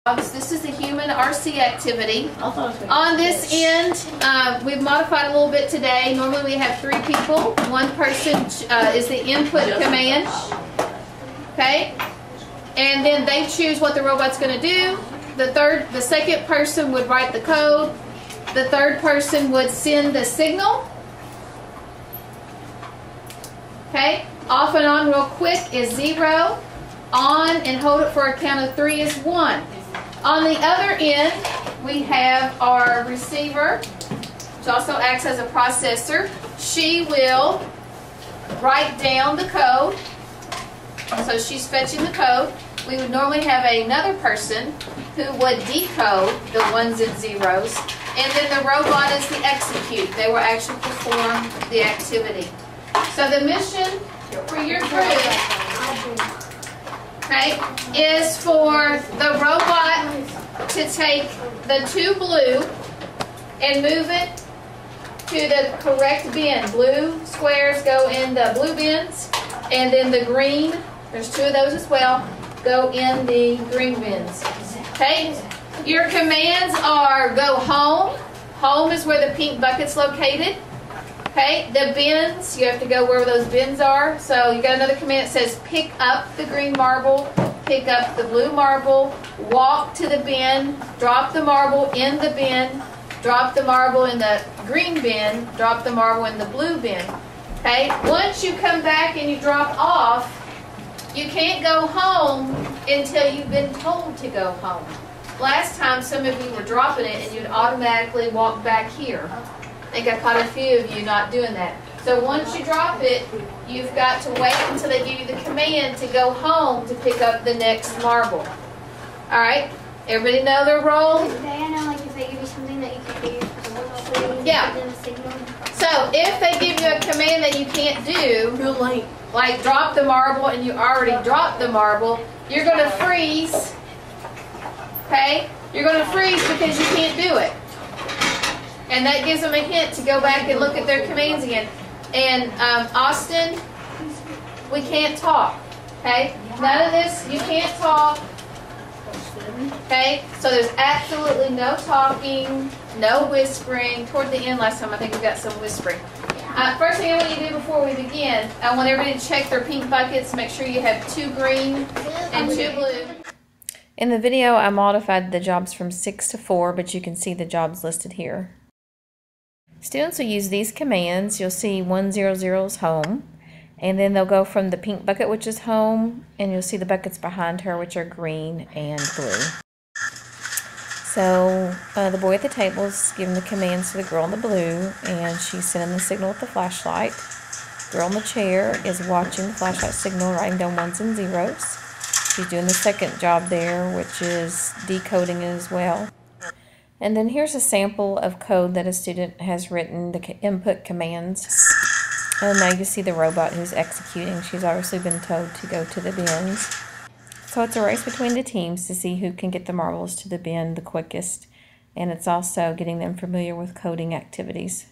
This is the human RC activity. On this end, we've modified a little bit today. Normally we have 3 people. One person is the input command. Okay? And then they choose what the robot's going to do. The second person would write the code. The third person would send the signal. Okay? Off and on real quick is 0. On and hold it for a count of 3 is 1. On the other end, we have our receiver, which also acts as a processor. She will write down the code. So she's fetching the code. We would normally have another person who would decode the 1s and 0s. And then the robot is the execute. They will actually perform the activity. So the mission for your group, okay, is for the robot to take the 2 blue and move it to the correct bin. Blue squares go in the blue bins, and then the green, there's 2 of those as well, go in the green bins. Okay? Your commands are go home. Home is where the pink bucket's located. Okay, the bins, you have to go where those bins are. So you got another command that says pick up the green marble, pick up the blue marble, walk to the bin, drop the marble in the bin, drop the marble in the green bin, drop the marble in the blue bin. Okay, once you come back and you drop off, you can't go home until you've been told to go home. Last time some of you were dropping it and you'd automatically walk back here. I think I caught a few of you not doing that. So once you drop it, you've got to wait until they give you the command to go home to pick up the next marble. Alright? Everybody know their role? Diana, like if they give you something that you can do, yeah. So if they give you a command that you can't do, like drop the marble and you already dropped the marble, you're going to freeze. Okay? You're going to freeze because you can't do it. And that gives them a hint to go back and look at their commands again. And Austin, we can't talk. Okay? None of this, you can't talk. Okay? So there's absolutely no talking, no whispering. Toward the end last time, I think we got some whispering. First thing I want you to do before we begin, I want everybody to check their pink buckets. Make sure you have 2 green and 2 blue. In the video, I modified the jobs from 6 to 4, but you can see the jobs listed here. Students will use these commands. You'll see 100 is home, and then they'll go from the pink bucket, which is home, and you'll see the buckets behind her, which are green and blue. So the boy at the table is giving the commands to the girl in the blue, and she's sending the signal with the flashlight. The girl in the chair is watching the flashlight signal, writing down 1s and 0s. She's doing the second job there, which is decoding it as well. And then here's a sample of code that a student has written, the input commands. And now you see the robot who's executing. She's obviously been told to go to the bins. So it's a race between the teams to see who can get the marbles to the bin the quickest. And it's also getting them familiar with coding activities.